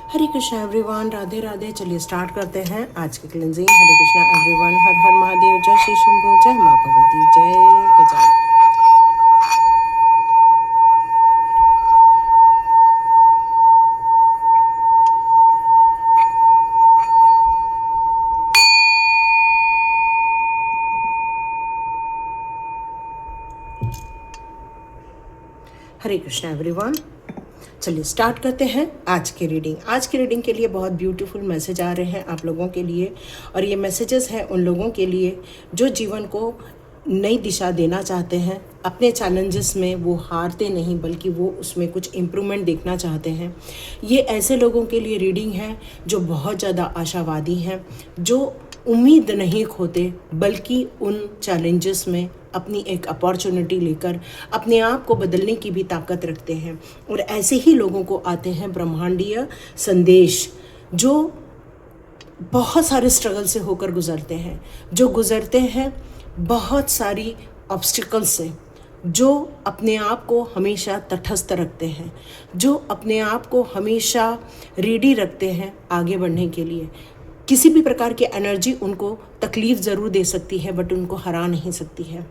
हरे Krishna everyone, Radhe Radhe. चलिए start करते हैं आज की क्लिनजिंग। हरे कृष्णा एवरीवन, हर हर महादेव, जय श्री शंभू, जय माँ भगवती, जय गजानन। हरे कृष्णा एवरीवन, चलिए स्टार्ट करते हैं आज की रीडिंग। आज की रीडिंग के लिए बहुत ब्यूटीफुल मैसेज आ रहे हैं आप लोगों के लिए, और ये मैसेजेस हैं उन लोगों के लिए जो जीवन को नई दिशा देना चाहते हैं। अपने चैलेंजेस में वो हारते नहीं, बल्कि वो उसमें कुछ इम्प्रूवमेंट देखना चाहते हैं। ये ऐसे लोगों के लिए रीडिंग है जो बहुत ज़्यादा आशावादी हैं, जो उम्मीद नहीं खोते, बल्कि उन चैलेंजेस में अपनी एक अपॉर्चुनिटी लेकर अपने आप को बदलने की भी ताकत रखते हैं। और ऐसे ही लोगों को आते हैं ब्रह्मांडीय संदेश, जो बहुत सारे स्ट्रगल से होकर गुजरते हैं, जो गुजरते हैं बहुत सारी ऑब्स्टिकल से, जो अपने आप को हमेशा तटस्थ रखते हैं, जो अपने आप को हमेशा रेडी रखते हैं आगे बढ़ने के लिए। किसी भी प्रकार की एनर्जी उनको तकलीफ़ ज़रूर दे सकती है, बट उनको हरा नहीं सकती है।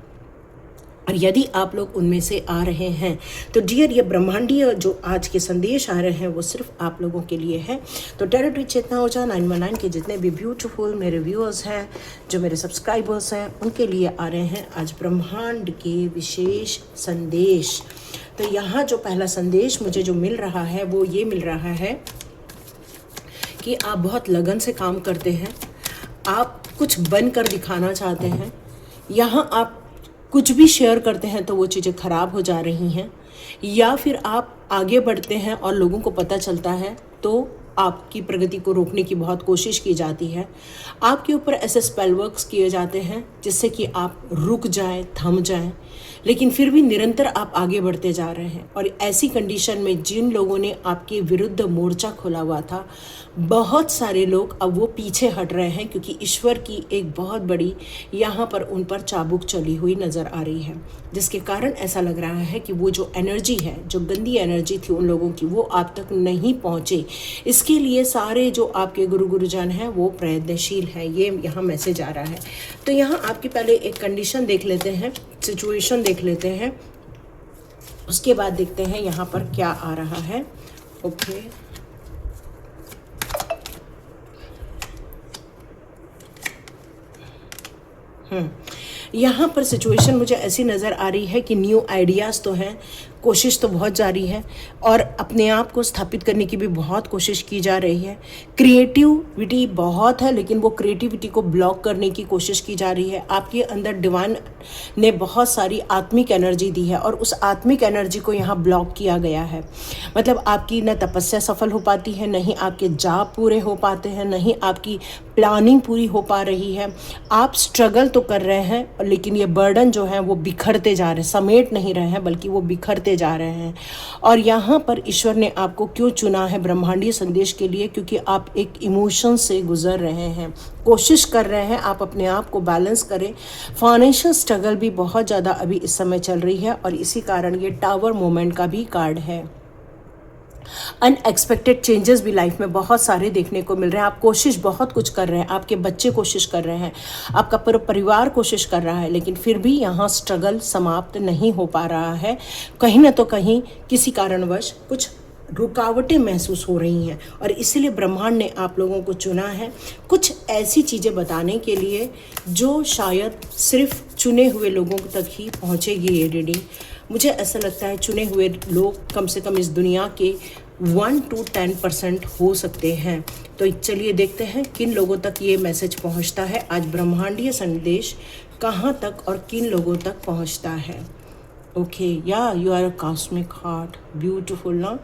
और यदि आप लोग उनमें से आ रहे हैं तो डियर, ये ब्रह्मांडीय जो आज के संदेश आ रहे हैं वो सिर्फ आप लोगों के लिए है। तो टेरिटरी चेतना ऊर्जा 919 के जितने भी ब्यूटीफुल मेरे व्यूअर्स हैं, जो मेरे सब्सक्राइबर्स हैं, उनके लिए आ रहे हैं आज ब्रह्मांड के विशेष संदेश। तो यहाँ जो पहला संदेश मुझे जो मिल रहा है वो ये मिल रहा है कि आप बहुत लगन से काम करते हैं, आप कुछ बन कर दिखाना चाहते हैं। यहाँ आप कुछ भी शेयर करते हैं तो वो चीज़ें ख़राब हो जा रही हैं, या फिर आप आगे बढ़ते हैं और लोगों को पता चलता है तो आपकी प्रगति को रोकने की बहुत कोशिश की जाती है। आपके ऊपर ऐसे स्पेल वर्क्स किए जाते हैं जिससे कि आप रुक जाएं, थम जाएं, लेकिन फिर भी निरंतर आप आगे बढ़ते जा रहे हैं। और ऐसी कंडीशन में जिन लोगों ने आपके विरुद्ध मोर्चा खोला हुआ था, बहुत सारे लोग अब वो पीछे हट रहे हैं, क्योंकि ईश्वर की एक बहुत बड़ी यहाँ पर उन पर चाबुक चली हुई नज़र आ रही है, जिसके कारण ऐसा लग रहा है कि वो जो एनर्जी है, जो गंदी एनर्जी थी उन लोगों की, वो आप तक नहीं पहुँचे। इसके लिए सारे जो आपके गुरुजन हैं वो प्रयत्नशील हैं, ये यहाँ मैसेज आ रहा है। तो यहाँ आपकी पहले एक कंडीशन देख लेते हैं, सिचुएशन देख लेते हैं, उसके बाद देखते हैं यहाँ पर क्या आ रहा है। ओके, यहाँ पर सिचुएशन मुझे ऐसी नज़र आ रही है कि न्यू आइडियाज़ तो हैं, कोशिश तो बहुत जारी है, और अपने आप को स्थापित करने की भी बहुत कोशिश की जा रही है। क्रिएटिविटी बहुत है, लेकिन वो क्रिएटिविटी को ब्लॉक करने की कोशिश की जा रही है। आपके अंदर डिवाइन ने बहुत सारी आत्मिक एनर्जी दी है, और उस आत्मिक एनर्जी को यहाँ ब्लॉक किया गया है। मतलब आपकी न तपस्या सफल हो पाती है, नहीं आपके जाप पूरे हो पाते हैं, नहीं आपकी प्लानिंग पूरी हो पा रही है। आप स्ट्रगल तो कर रहे हैं, लेकिन ये बर्डन जो है वो बिखरते जा रहे हैं, समेट नहीं रहे हैं, बल्कि वो बिखरते जा रहे हैं। और यहाँ पर ईश्वर ने आपको क्यों चुना है ब्रह्मांडीय संदेश के लिए? क्योंकि आप एक इमोशन से गुजर रहे हैं, कोशिश कर रहे हैं आप अपने आप को बैलेंस करें। फाइनेंशियल स्ट्रगल भी बहुत ज़्यादा अभी इस समय चल रही है, और इसी कारण ये टावर मोमेंट का भी कार्ड है। अनएक्सपेक्टेड चेंजेस भी लाइफ में बहुत सारे देखने को मिल रहे हैं। आप कोशिश बहुत कुछ कर रहे हैं, आपके बच्चे कोशिश कर रहे हैं, आपका पूरा परिवार कोशिश कर रहा है, लेकिन फिर भी यहाँ स्ट्रगल समाप्त नहीं हो पा रहा है। कहीं ना तो कहीं किसी कारणवश कुछ रुकावटें महसूस हो रही हैं, और इसीलिए ब्रह्मांड ने आप लोगों को चुना है कुछ ऐसी चीज़ें बताने के लिए जो शायद सिर्फ चुने हुए लोगों तक ही पहुँचेगी ये रीडिंग। मुझे ऐसा लगता है चुने हुए लोग कम से कम इस दुनिया के 1 to 10% हो सकते हैं। तो चलिए देखते हैं किन लोगों तक ये मैसेज पहुंचता है। आज ब्रह्मांडीय संदेश कहां तक और किन लोगों तक पहुंचता है। ओके, या you are a cosmic heart, beautiful ना।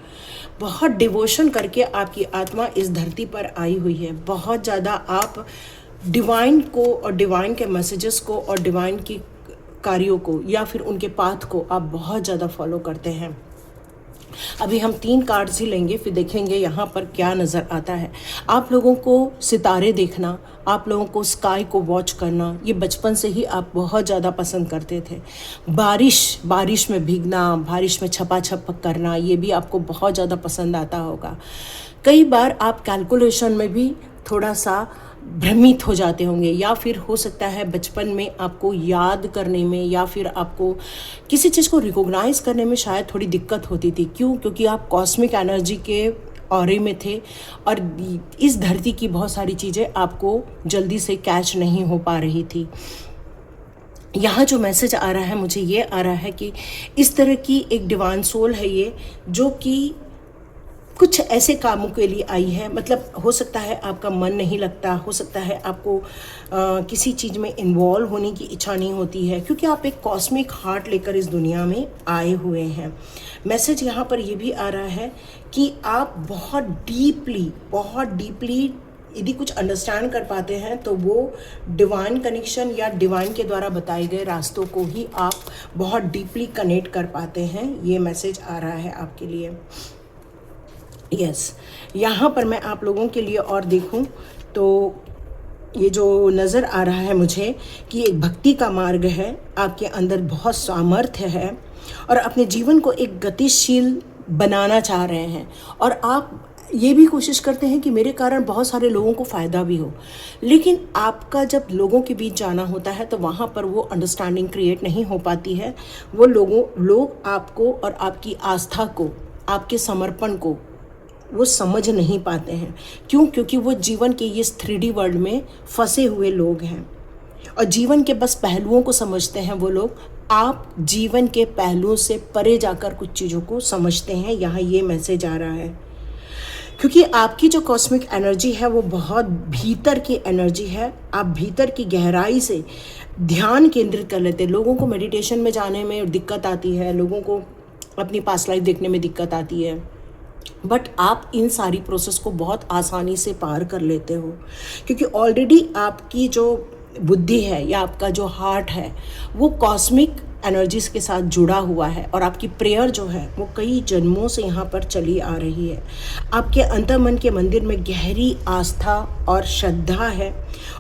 बहुत डिवोशन करके आपकी आत्मा इस धरती पर आई हुई है। बहुत ज़्यादा आप डिवाइन को और डिवाइन के मैसेजेस को और डिवाइन की कार्यों को या फिर उनके पाथ को आप बहुत ज़्यादा फॉलो करते हैं। अभी हम 3 कार्ड्स ही लेंगे, फिर देखेंगे यहाँ पर क्या नज़र आता है। आप लोगों को सितारे देखना, आप लोगों को स्काई को वॉच करना, ये बचपन से ही आप बहुत ज़्यादा पसंद करते थे। बारिश में भीगना, बारिश में छपा छप करना, ये भी आपको बहुत ज़्यादा पसंद आता होगा। कई बार आप कैलकुलेशन में भी थोड़ा सा भ्रमित हो जाते होंगे, या फिर हो सकता है बचपन में आपको याद करने में या फिर आपको किसी चीज़ को रिकॉग्नाइज करने में शायद थोड़ी दिक्कत होती थी। क्यों? क्योंकि आप कॉस्मिक एनर्जी के ऑरे में थे और इस धरती की बहुत सारी चीज़ें आपको जल्दी से कैच नहीं हो पा रही थी। यहाँ जो मैसेज आ रहा है, मुझे ये आ रहा है कि इस तरह की एक डिवाइन सोल है ये, जो कि कुछ ऐसे कामों के लिए आई है। मतलब हो सकता है आपका मन नहीं लगता, हो सकता है आपको किसी चीज़ में इन्वॉल्व होने की इच्छा नहीं होती है, क्योंकि आप एक कॉस्मिक हार्ट लेकर इस दुनिया में आए हुए हैं। मैसेज यहाँ पर ये भी आ रहा है कि आप बहुत डीपली यदि कुछ अंडरस्टैंड कर पाते हैं तो वो डिवाइन कनेक्शन या डिवाइन के द्वारा बताए गए रास्तों को ही आप बहुत डीपली कनेक्ट कर पाते हैं। ये मैसेज आ रहा है आपके लिए। यस, यहाँ पर मैं आप लोगों के लिए और देखूं तो ये जो नज़र आ रहा है मुझे कि एक भक्ति का मार्ग है, आपके अंदर बहुत सामर्थ्य है और अपने जीवन को एक गतिशील बनाना चाह रहे हैं, और आप ये भी कोशिश करते हैं कि मेरे कारण बहुत सारे लोगों को फ़ायदा भी हो। लेकिन आपका जब लोगों के बीच जाना होता है तो वहाँ पर वो अंडरस्टैंडिंग क्रिएट नहीं हो पाती है। वो लोग आपको और आपकी आस्था को, आपके समर्पण को वो समझ नहीं पाते हैं। क्यों? क्योंकि वो जीवन के इस 3D वर्ल्ड में फंसे हुए लोग हैं और जीवन के बस पहलुओं को समझते हैं वो लोग। आप जीवन के पहलुओं से परे जाकर कुछ चीज़ों को समझते हैं, यहाँ ये मैसेज आ रहा है। क्योंकि आपकी जो कॉस्मिक एनर्जी है वो बहुत भीतर की एनर्जी है। आप भीतर की गहराई से ध्यान केंद्रित कर लेते हैं। लोगों को मेडिटेशन में जाने में दिक्कत आती है, लोगों को अपनी पास्ट लाइफ देखने में दिक्कत आती है, बट आप इन सारी प्रोसेस को बहुत आसानी से पार कर लेते हो, क्योंकि ऑलरेडी आपकी जो बुद्धि है या आपका जो हार्ट है वो कॉस्मिक एनर्जीज के साथ जुड़ा हुआ है, और आपकी प्रेयर जो है वो कई जन्मों से यहाँ पर चली आ रही है। आपके अंतर्मन के मंदिर में गहरी आस्था और श्रद्धा है,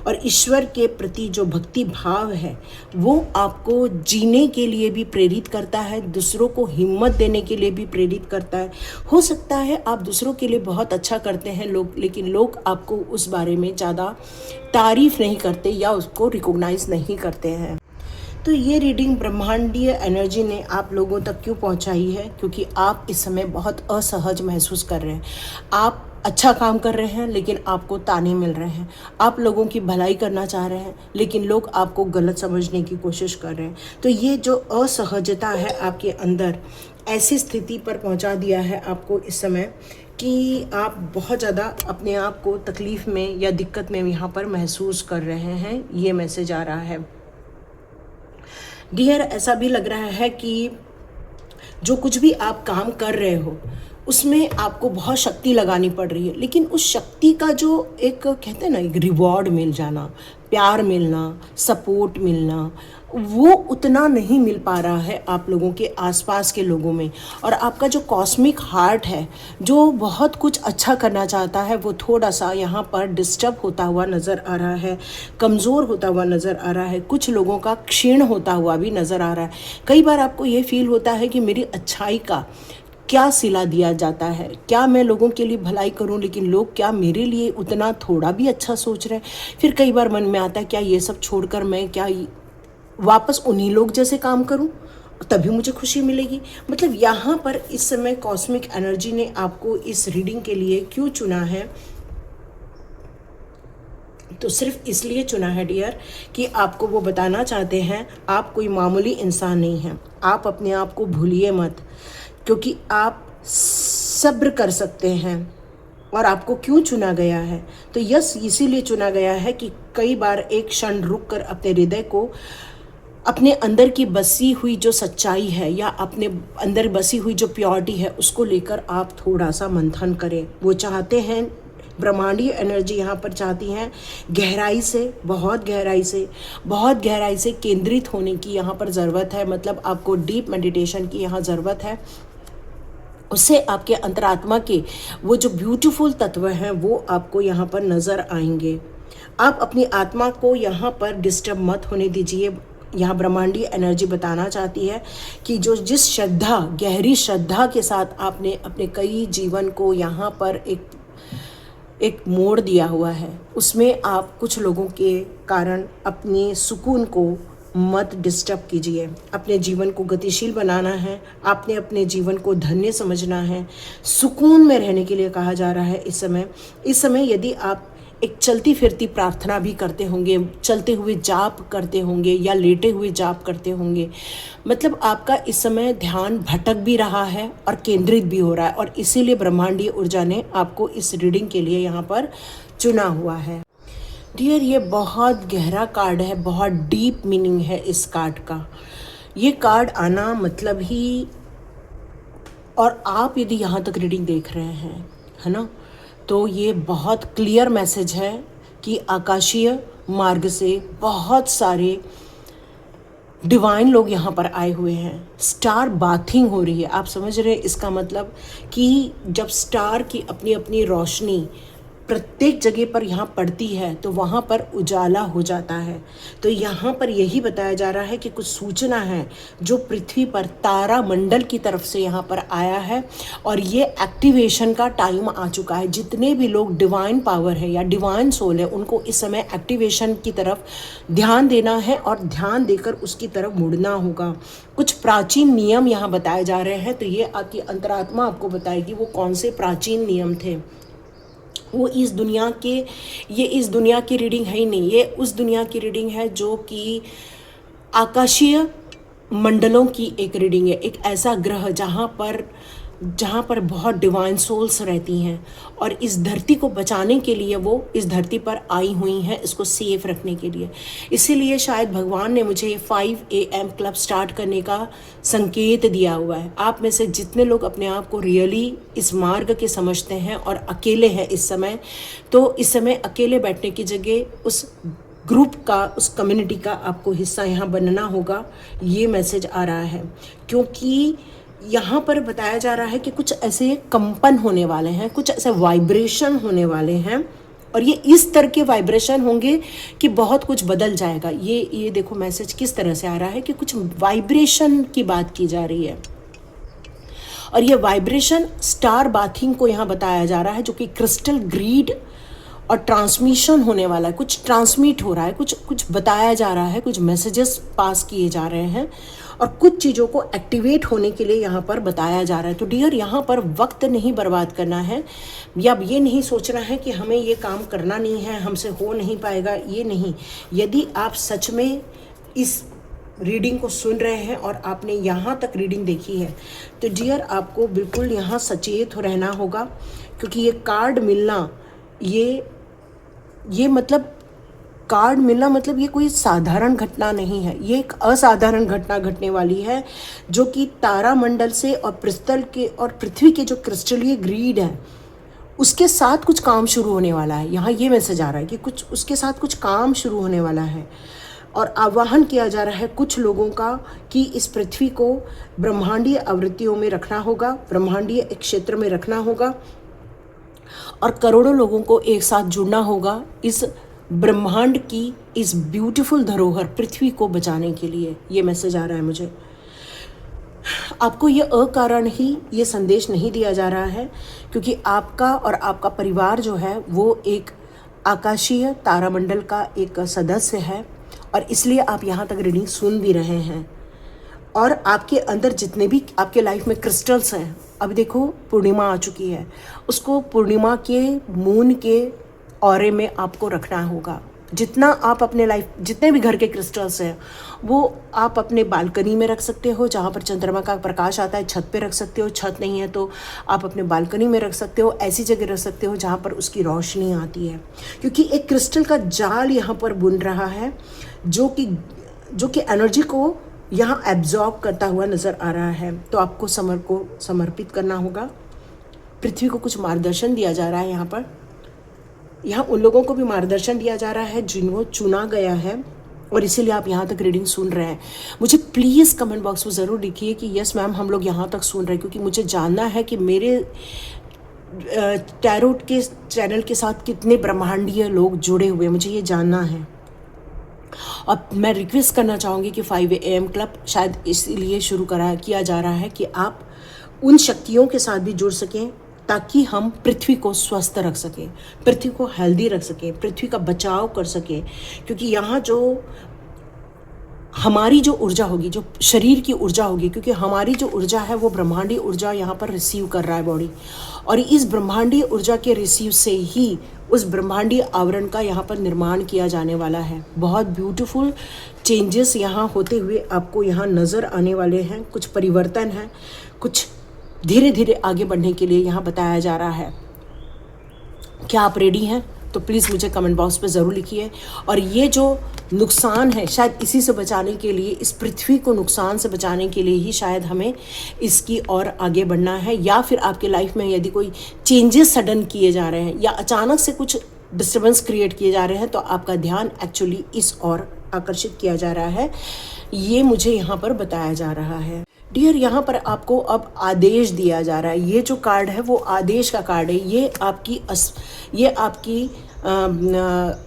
और ईश्वर के प्रति जो भक्ति भाव है वो आपको जीने के लिए भी प्रेरित करता है, दूसरों को हिम्मत देने के लिए भी प्रेरित करता है। हो सकता है आप दूसरों के लिए बहुत अच्छा करते हैं लेकिन लोग आपको उस बारे में ज़्यादा तारीफ नहीं करते या उसको रिकॉग्नाइज नहीं करते हैं। तो ये रीडिंग ब्रह्मांडीय एनर्जी ने आप लोगों तक क्यों पहुंचाई है? क्योंकि आप इस समय बहुत असहज महसूस कर रहे हैं। आप अच्छा काम कर रहे हैं लेकिन आपको ताने मिल रहे हैं। आप लोगों की भलाई करना चाह रहे हैं लेकिन लोग आपको गलत समझने की कोशिश कर रहे हैं। तो ये जो असहजता है आपके अंदर, ऐसी स्थिति पर पहुंचा दिया है आपको इस समय कि आप बहुत ज़्यादा अपने आप को तकलीफ़ में या दिक्कत में यहाँ पर महसूस कर रहे हैं। ये मैसेज आ रहा है। डियर, ऐसा भी लग रहा है कि जो कुछ भी आप काम कर रहे हो उसमें आपको बहुत शक्ति लगानी पड़ रही है, लेकिन उस शक्ति का जो एक कहते हैं ना, एक रिवॉर्ड मिल जाना, प्यार मिलना, सपोर्ट मिलना, वो उतना नहीं मिल पा रहा है आप लोगों के आसपास के लोगों में। और आपका जो कॉस्मिक हार्ट है जो बहुत कुछ अच्छा करना चाहता है वो थोड़ा सा यहाँ पर डिस्टर्ब होता हुआ नज़र आ रहा है, कमज़ोर होता हुआ नज़र आ रहा है, कुछ लोगों का क्षीण होता हुआ भी नज़र आ रहा है। कई बार आपको ये फील होता है कि मेरी अच्छाई का क्या सिला दिया जाता है, क्या मैं लोगों के लिए भलाई करूं लेकिन लोग क्या मेरे लिए उतना थोड़ा भी अच्छा सोच रहे हैं। फिर कई बार मन में आता है क्या ये सब छोड़कर मैं क्या वापस उन्हीं लोग जैसे काम करूं, तभी मुझे खुशी मिलेगी। मतलब यहाँ पर इस समय कॉस्मिक एनर्जी ने आपको इस रीडिंग के लिए क्यों चुना है? तो सिर्फ इसलिए चुना है डियर कि आपको वो बताना चाहते हैं आप कोई मामूली इंसान नहीं हैं। आप अपने आप को भूलिए मत, क्योंकि आप सब्र कर सकते हैं। और आपको क्यों चुना गया है? तो यस, इसीलिए चुना गया है कि कई बार एक क्षण रुक कर अपने हृदय को, अपने अंदर की बसी हुई जो सच्चाई है या अपने अंदर बसी हुई जो प्योरिटी है उसको लेकर आप थोड़ा सा मंथन करें। वो चाहते हैं, ब्रह्मांडीय एनर्जी यहाँ पर चाहती हैं गहराई से, बहुत गहराई से केंद्रित होने की यहाँ पर ज़रूरत है। मतलब आपको डीप मेडिटेशन की यहाँ ज़रूरत है। उससे आपके अंतरात्मा के वो जो ब्यूटीफुल तत्व हैं वो आपको यहाँ पर नज़र आएंगे। आप अपनी आत्मा को यहाँ पर डिस्टर्ब मत होने दीजिए। यहाँ ब्रह्मांडीय एनर्जी बताना चाहती है कि जो जिस श्रद्धा, गहरी श्रद्धा के साथ आपने अपने कई जीवन को यहाँ पर एक मोड़ दिया हुआ है, उसमें आप कुछ लोगों के कारण अपने सुकून को मत डिस्टर्ब कीजिए। अपने जीवन को गतिशील बनाना है, आपने अपने जीवन को धन्य समझना है, सुकून में रहने के लिए कहा जा रहा है इस समय यदि आप एक चलती फिरती प्रार्थना भी करते होंगे, चलते हुए जाप करते होंगे या लेटे हुए जाप करते होंगे, मतलब आपका इस समय ध्यान भटक भी रहा है और केंद्रित भी हो रहा है, और इसीलिए ब्रह्मांडीय ऊर्जा ने आपको इस रीडिंग के लिए यहाँ पर चुना हुआ है। डियर, ये बहुत गहरा कार्ड है, बहुत डीप मीनिंग है इस कार्ड का। ये कार्ड आना मतलब ही, और आप यदि यहाँ तक रीडिंग देख रहे हैं, है ना, तो ये बहुत क्लियर मैसेज है कि आकाशीय मार्ग से बहुत सारे डिवाइन लोग यहाँ पर आए हुए हैं। स्टार बाथिंग हो रही है, आप समझ रहे हैं इसका मतलब कि जब स्टार की अपनी अपनी रोशनी प्रत्येक जगह पर यहाँ पड़ती है तो वहाँ पर उजाला हो जाता है। तो यहाँ पर यही बताया जा रहा है कि कुछ सूचना है जो पृथ्वी पर तारा मंडल की तरफ से यहाँ पर आया है, और ये एक्टिवेशन का टाइम आ चुका है। जितने भी लोग डिवाइन पावर है या डिवाइन सोल है, उनको इस समय एक्टिवेशन की तरफ ध्यान देना है और ध्यान देकर उसकी तरफ मुड़ना होगा। कुछ प्राचीन नियम यहाँ बताए जा रहे हैं, तो ये आपकी अंतरात्मा आपको बताएगी वो कौन से प्राचीन नियम थे। वो इस दुनिया के, ये इस दुनिया की रीडिंग है ही नहीं, ये उस दुनिया की रीडिंग है जो कि आकाशीय मंडलों की एक रीडिंग है। एक ऐसा ग्रह जहाँ पर बहुत डिवाइन सोल्स रहती हैं, और इस धरती को बचाने के लिए वो इस धरती पर आई हुई हैं, इसको सेफ रखने के लिए। इसीलिए शायद भगवान ने मुझे ये 5 AM क्लब स्टार्ट करने का संकेत दिया हुआ है। आप में से जितने लोग अपने आप को रियली इस मार्ग के समझते हैं और अकेले हैं इस समय, तो इस समय अकेले बैठने की जगह उस ग्रुप का, उस कम्युनिटी का आपको हिस्सा यहाँ बनना होगा। ये मैसेज आ रहा है क्योंकि यहाँ पर बताया जा रहा है कि कुछ ऐसे कंपन होने वाले हैं, कुछ ऐसे वाइब्रेशन होने वाले हैं, और ये इस तरह के वाइब्रेशन होंगे कि बहुत कुछ बदल जाएगा। ये देखो मैसेज किस तरह से आ रहा है कि कुछ वाइब्रेशन की बात की जा रही है, और ये वाइब्रेशन स्टार बाथिंग को यहाँ बताया जा रहा है, जो कि क्रिस्टल ग्रीड और ट्रांसमिशन होने वाला है। कुछ ट्रांसमिट हो रहा है, कुछ बताया जा रहा है, कुछ मैसेजेस पास किए जा रहे हैं, और कुछ चीज़ों को एक्टिवेट होने के लिए यहाँ पर बताया जा रहा है। तो डियर, यहाँ पर वक्त नहीं बर्बाद करना है, या ये नहीं सोचना है कि हमें ये काम करना नहीं है, हमसे हो नहीं पाएगा, ये नहीं। यदि आप सच में इस रीडिंग को सुन रहे हैं और आपने यहाँ तक रीडिंग देखी है, तो डियर आपको बिल्कुल यहाँ सचेत रहना होगा, क्योंकि ये कार्ड मिलना, ये मतलब कार्ड मिलना मतलब ये कोई साधारण घटना नहीं है। ये एक असाधारण घटना घटने वाली है, जो कि तारामंडल से और पृथ्वी के जो क्रिस्टलीय ग्रीड है उसके साथ कुछ काम शुरू होने वाला है। यहाँ ये मैसेज आ रहा है कि कुछ उसके साथ कुछ काम शुरू होने वाला है, और आह्वान किया जा रहा है कुछ लोगों का कि इस पृथ्वी को ब्रह्मांडीय आवृत्तियों में रखना होगा, ब्रह्मांडीय एक क्षेत्र में रखना होगा, और करोड़ों लोगों को एक साथ जुड़ना होगा इस ब्रह्मांड की इस ब्यूटीफुल धरोहर पृथ्वी को बचाने के लिए। ये मैसेज आ रहा है मुझे। आपको ये अकारण ही ये संदेश नहीं दिया जा रहा है, क्योंकि आपका और आपका परिवार जो है वो एक आकाशीय तारामंडल का एक सदस्य है, और इसलिए आप यहाँ तक रीडिंग सुन भी रहे हैं। और आपके अंदर जितने भी आपके लाइफ में क्रिस्टल्स हैं, अब देखो पूर्णिमा आ चुकी है, उसको पूर्णिमा के मून के ऑरे में आपको रखना होगा। जितना आप अपने लाइफ, जितने भी घर के क्रिस्टल्स हैं वो आप अपने बालकनी में रख सकते हो, जहाँ पर चंद्रमा का प्रकाश आता है, छत पे रख सकते हो, छत नहीं है तो आप अपने बालकनी में रख सकते हो, ऐसी जगह रख सकते हो जहाँ पर उसकी रोशनी आती है, क्योंकि एक क्रिस्टल का जाल यहाँ पर बुन रहा है जो कि एनर्जी को यहाँ एब्जॉर्ब करता हुआ नज़र आ रहा है। तो आपको समर्पित करना होगा। पृथ्वी को कुछ मार्गदर्शन दिया जा रहा है यहाँ उन लोगों को भी मार्गदर्शन दिया जा रहा है जिनको चुना गया है, और इसीलिए आप यहाँ तक रीडिंग सुन रहे हैं। मुझे प्लीज़ कमेंट बॉक्स में ज़रूर लिखिए कि यस मैम हम लोग यहाँ तक सुन रहे हैं, क्योंकि मुझे जानना है कि मेरे टैरोट के चैनल के साथ कितने ब्रह्मांडीय लोग जुड़े हुए हैं, मुझे ये जानना है। अब मैं रिक्वेस्ट करना चाहूँगी कि 5 AM क्लब शायद इसलिए शुरू किया जा रहा है कि आप उन शक्तियों के साथ भी जुड़ सकें, ताकि हम पृथ्वी को स्वस्थ रख सकें, पृथ्वी को हेल्दी रख सकें, पृथ्वी का बचाव कर सकें। क्योंकि यहाँ जो हमारी जो ऊर्जा होगी, जो शरीर की ऊर्जा होगी, क्योंकि हमारी जो ऊर्जा है वो ब्रह्मांडीय ऊर्जा यहाँ पर रिसीव कर रहा है बॉडी, और इस ब्रह्मांडीय ऊर्जा के रिसीव से ही उस ब्रह्मांडीय आवरण का यहाँ पर निर्माण किया जाने वाला है। बहुत ब्यूटीफुल चेंजेस यहाँ होते हुए आपको यहाँ नज़र आने वाले हैं। कुछ परिवर्तन है, कुछ धीरे धीरे आगे बढ़ने के लिए यहाँ बताया जा रहा है। क्या आप रेडी हैं? तो प्लीज़ मुझे कमेंट बॉक्स पे ज़रूर लिखिए। और ये जो नुकसान है, शायद इसी से बचाने के लिए, इस पृथ्वी को नुकसान से बचाने के लिए ही शायद हमें इसकी और आगे बढ़ना है। या फिर आपके लाइफ में यदि कोई चेंजेस सडन किए जा रहे हैं या अचानक से कुछ डिस्टर्बेंस क्रिएट किए जा रहे हैं, तो आपका ध्यान एक्चुअली इस ओर आकर्षित किया जा रहा है। ये मुझे यहाँ पर बताया जा रहा है। डियर, यहाँ पर आपको अब आदेश दिया जा रहा है। ये जो कार्ड है वो आदेश का कार्ड है। ये आपकी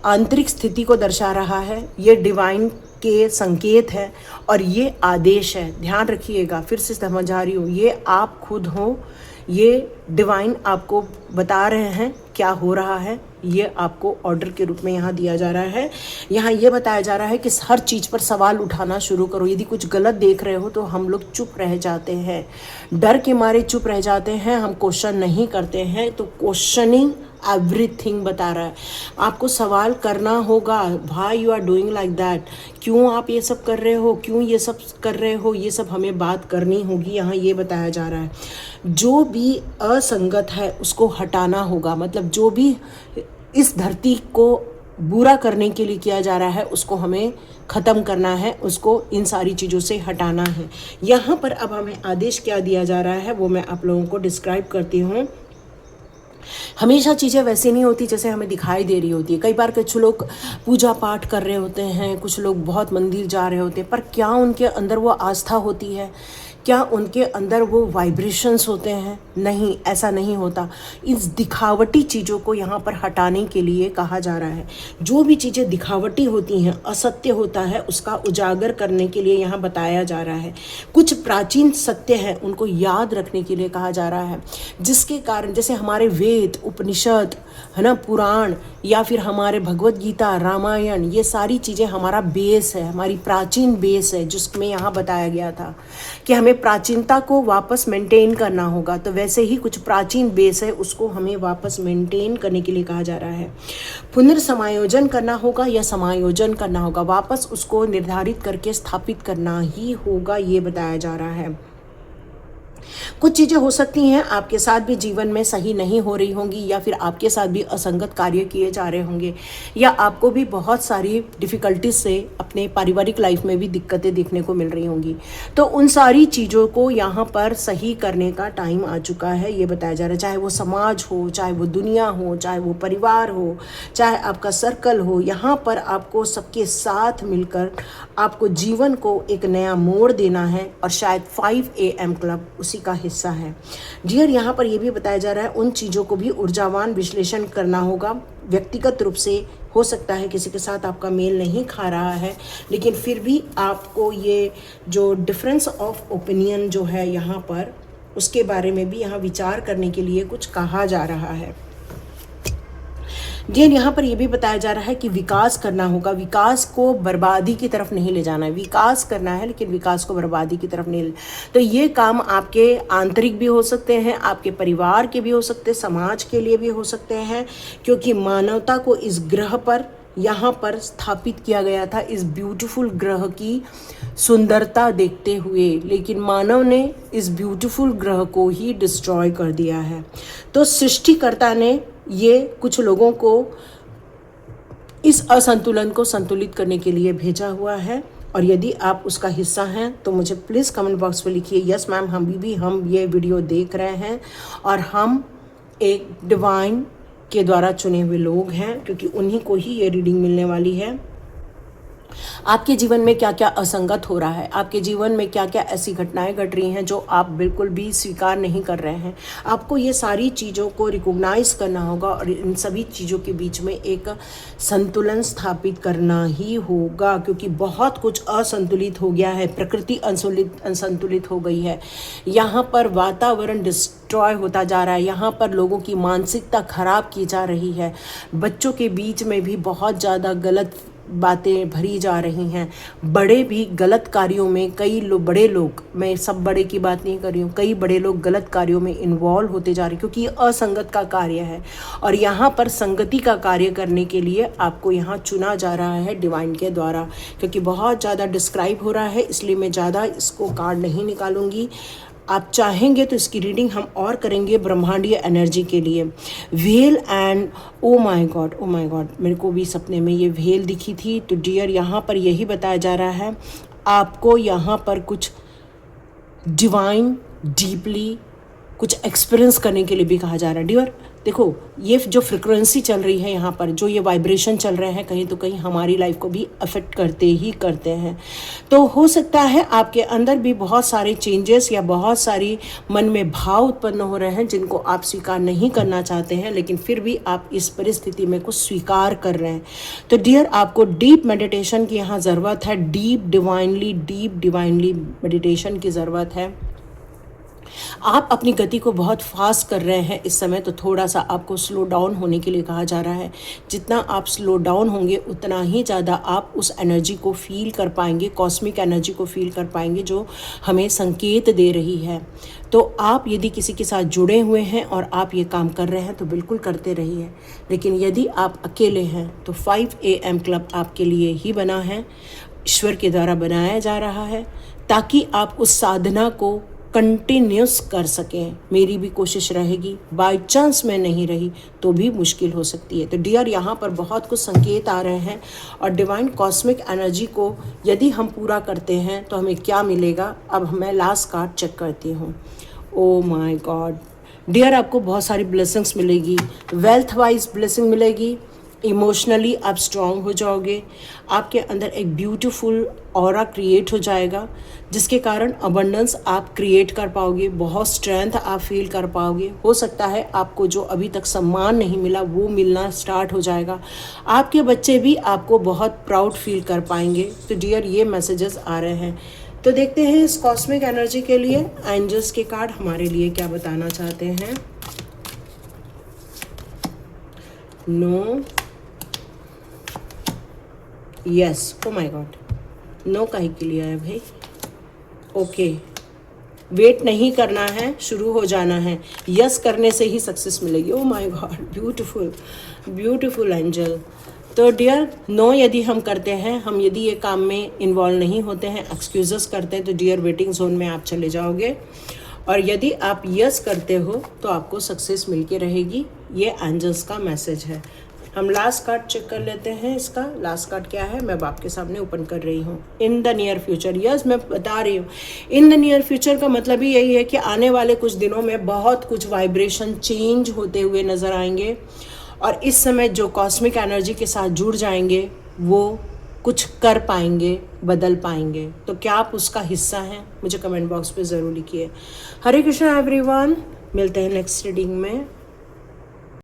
आंतरिक स्थिति को दर्शा रहा है। ये डिवाइन के संकेत है और ये आदेश है। ध्यान रखिएगा, फिर से समझा रही हूँ, ये आप खुद हो, ये डिवाइन आपको बता रहे हैं क्या हो रहा है। ये आपको ऑर्डर के रूप में यहाँ दिया जा रहा है। यहाँ ये बताया जा रहा है कि हर चीज़ पर सवाल उठाना शुरू करो। यदि कुछ गलत देख रहे हो तो हम लोग चुप रह जाते हैं, डर के मारे चुप रह जाते हैं, हम क्वेश्चन नहीं करते हैं। तो क्वेश्चनिंग एवरीथिंग बता रहा है, आपको सवाल करना होगा। Why you are doing like that, क्यों आप ये सब कर रहे हो, क्यों ये सब कर रहे हो, ये सब हमें बात करनी होगी। यहाँ ये बताया जा रहा है जो भी असंगत है उसको हटाना होगा। मतलब जो भी इस धरती को बुरा करने के लिए किया जा रहा है उसको हमें ख़त्म करना है, उसको इन सारी चीज़ों से हटाना है। यहाँ पर अब हमें आदेश क्या दिया जा रहा है वो मैं आप लोगों को डिस्क्राइब करती हूँ। हमेशा चीज़ें वैसे नहीं होती जैसे हमें दिखाई दे रही होती है। कई बार कुछ लोग पूजा पाठ कर रहे होते हैं, कुछ लोग बहुत मंदिर जा रहे होते हैं, पर क्या उनके अंदर वो आस्था होती है? क्या उनके अंदर वो वाइब्रेशंस होते हैं? नहीं, ऐसा नहीं होता। इस दिखावटी चीज़ों को यहाँ पर हटाने के लिए कहा जा रहा है। जो भी चीज़ें दिखावटी होती हैं, असत्य होता है, उसका उजागर करने के लिए यहाँ बताया जा रहा है। कुछ प्राचीन सत्य हैं उनको याद रखने के लिए कहा जा रहा है, जिसके कारण जैसे हमारे वेद, उपनिषद है ना, पुराण, या फिर हमारे भगवत गीता, रामायण, ये सारी चीज़ें हमारा बेस है, हमारी प्राचीन बेस है, जिसमें यहाँ बताया गया था कि हमें प्राचीनता को वापस मेंटेन करना होगा। तो वैसे ही कुछ प्राचीन बेस है उसको हमें वापस मेंटेन करने के लिए कहा जा रहा है। पुनर्समायोजन करना होगा या समायोजन करना होगा, वापस उसको निर्धारित करके स्थापित करना ही होगा, ये बताया जा रहा है। कुछ चीज़ें हो सकती हैं आपके साथ भी जीवन में सही नहीं हो रही होंगी, या फिर आपके साथ भी असंगत कार्य किए जा रहे होंगे, या आपको भी बहुत सारी डिफ़िकल्टीज से अपने पारिवारिक लाइफ में भी दिक्कतें देखने को मिल रही होंगी। तो उन सारी चीज़ों को यहाँ पर सही करने का टाइम आ चुका है, ये बताया जा रहा है। चाहे वो समाज हो, चाहे वो दुनिया हो, चाहे वो परिवार हो, चाहे आपका सर्कल हो, यहाँ पर आपको सबके साथ मिलकर आपको जीवन को एक नया मोड़ देना है। और शायद 5 AM क्लब उसी का हिस्सा है। डियर, यहाँ पर यह भी बताया जा रहा है उन चीज़ों को भी ऊर्जावान विश्लेषण करना होगा। व्यक्तिगत रूप से हो सकता है किसी के साथ आपका मेल नहीं खा रहा है, लेकिन फिर भी आपको ये जो डिफरेंस ऑफ ओपिनियन जो है यहाँ पर, उसके बारे में भी यहाँ विचार करने के लिए कुछ कहा जा रहा है। जी, यहाँ पर यह भी बताया जा रहा है कि विकास करना होगा। विकास को बर्बादी की तरफ नहीं ले जाना है, विकास करना है लेकिन विकास को बर्बादी की तरफ नहीं। तो ये काम आपके आंतरिक भी हो सकते हैं, आपके परिवार के भी हो सकते हैं, समाज के लिए भी हो सकते हैं, क्योंकि मानवता को इस ग्रह पर यहाँ पर स्थापित किया गया था, इस ब्यूटीफुल ग्रह की सुंदरता देखते हुए, लेकिन मानव ने इस ब्यूटीफुल ग्रह को ही डिस्ट्रॉय कर दिया है। तो सृष्टिकर्ता ने ये कुछ लोगों को इस असंतुलन को संतुलित करने के लिए भेजा हुआ है। और यदि आप उसका हिस्सा हैं तो मुझे प्लीज़ कमेंट बॉक्स में लिखिए, यस मैम हम ये वीडियो देख रहे हैं और हम एक डिवाइन के द्वारा चुने हुए लोग हैं, क्योंकि उन्हीं को ही ये रीडिंग मिलने वाली है। आपके जीवन में क्या क्या असंगत हो रहा है, आपके जीवन में क्या क्या ऐसी घटनाएं घट रही हैं जो आप बिल्कुल भी स्वीकार नहीं कर रहे हैं। आपको ये सारी चीज़ों को रिकॉग्नाइज करना होगा और इन सभी चीज़ों के बीच में एक संतुलन स्थापित करना ही होगा, क्योंकि बहुत कुछ असंतुलित हो गया है, प्रकृति असंतुलित हो गई है। यहाँ पर वातावरण डिस्ट्रॉय होता जा रहा है, यहाँ पर लोगों की मानसिकता खराब की जा रही है, बच्चों के बीच में भी बहुत ज़्यादा गलत बातें भरी जा रही हैं, बड़े भी गलत कार्यों में, बड़े लोग, मैं सब बड़े की बात नहीं कर रही हूँ, कई बड़े लोग गलत कार्यों में इन्वॉल्व होते जा रहे हैं, क्योंकि ये असंगत का कार्य है और यहाँ पर संगति का कार्य करने के लिए आपको यहाँ चुना जा रहा है डिवाइन के द्वारा। क्योंकि बहुत ज़्यादा डिस्क्राइब हो रहा है, इसलिए मैं ज़्यादा इसको कार्ड नहीं निकालूंगी। आप चाहेंगे तो इसकी रीडिंग हम और करेंगे ब्रह्मांडीय एनर्जी के लिए। Whale and O my God, मेरे को भी सपने में ये व्हेल दिखी थी। तो डियर यहाँ पर यही बताया जा रहा है, आपको यहाँ पर कुछ डिवाइन डीपली कुछ एक्सपीरियंस करने के लिए भी कहा जा रहा है। डियर देखो, ये जो फ्रिक्वेंसी चल रही है यहाँ पर, जो ये वाइब्रेशन चल रहे हैं, कहीं तो कहीं हमारी लाइफ को भी अफेक्ट करते ही करते हैं। तो हो सकता है आपके अंदर भी बहुत सारे चेंजेस या बहुत सारी मन में भाव उत्पन्न हो रहे हैं जिनको आप स्वीकार नहीं करना चाहते हैं, लेकिन फिर भी आप इस परिस्थिति में कुछ स्वीकार कर रहे हैं। तो डियर, आपको डीप मेडिटेशन की यहाँ ज़रूरत है, डीप डिवाइनली मेडिटेशन की ज़रूरत है। आप अपनी गति को बहुत फास्ट कर रहे हैं इस समय, तो थोड़ा सा आपको स्लो डाउन होने के लिए कहा जा रहा है। जितना आप स्लो डाउन होंगे उतना ही ज़्यादा आप उस एनर्जी को फील कर पाएंगे, कॉस्मिक एनर्जी को फील कर पाएंगे जो हमें संकेत दे रही है। तो आप यदि किसी के साथ जुड़े हुए हैं और आप ये काम कर रहे हैं तो बिल्कुल करते रहिए, लेकिन यदि आप अकेले हैं तो 5 AM क्लब आपके लिए ही बना है, ईश्वर के द्वारा बनाया जा रहा है, ताकि आप उस साधना को कंटिन्यूस कर सकें। मेरी भी कोशिश रहेगी, बाय चांस मैं नहीं रही तो भी मुश्किल हो सकती है। तो डियर, यहाँ पर बहुत कुछ संकेत आ रहे हैं और डिवाइन कॉस्मिक एनर्जी को यदि हम पूरा करते हैं तो हमें क्या मिलेगा। अब मैं लास्ट कार्ड चेक करती हूँ। ओ माय गॉड डियर, आपको बहुत सारी ब्लेसिंग्स मिलेगी, वेल्थ वाइज ब्लेसिंग मिलेगी, इमोशनली आप स्ट्रांग हो जाओगे, आपके अंदर एक ब्यूटीफुल ऑरा क्रिएट हो जाएगा जिसके कारण अबंडेंस आप क्रिएट कर पाओगे, बहुत स्ट्रेंथ आप फील कर पाओगे। हो सकता है आपको जो अभी तक सम्मान नहीं मिला वो मिलना स्टार्ट हो जाएगा, आपके बच्चे भी आपको बहुत प्राउड फील कर पाएंगे। तो डियर, ये मैसेजेस आ रहे हैं। तो देखते हैं इस कॉस्मिक एनर्जी के लिए एंजल्स के कार्ड हमारे लिए क्या बताना चाहते हैं। No, yes, oh my God, no काहे के लिए है भाई। ओके, वेट नहीं करना है, शुरू हो जाना है, यस करने से ही सक्सेस मिलेगी। ओ माय गॉड, ब्यूटीफुल एंजल। तो डियर, नो यदि हम करते हैं, हम यदि ये काम में इन्वॉल्व नहीं होते हैं, एक्सक्यूज़ेस करते हैं, तो डियर वेटिंग जोन में आप चले जाओगे। और यदि आप यस करते हो तो आपको सक्सेस मिलके रहेगी। ये एंजल्स का मैसेज है। हम लास्ट कार्ड चेक कर लेते हैं। इसका लास्ट कार्ड क्या है, मैं आपके सामने ओपन कर रही हूँ। In the near future, yes मैं बता रही हूँ, इन द नियर फ्यूचर का मतलब ही यही है कि आने वाले कुछ दिनों में बहुत कुछ वाइब्रेशन चेंज होते हुए नज़र आएंगे और इस समय जो कॉस्मिक एनर्जी के साथ जुड़ जाएंगे वो कुछ कर पाएंगे, बदल पाएंगे। तो क्या आप उसका हिस्सा हैं? मुझे कमेंट बॉक्स पे ज़रूर लिखिए। हरे कृष्णा एवरीवन, मिलते हैं नेक्स्ट रीडिंग में।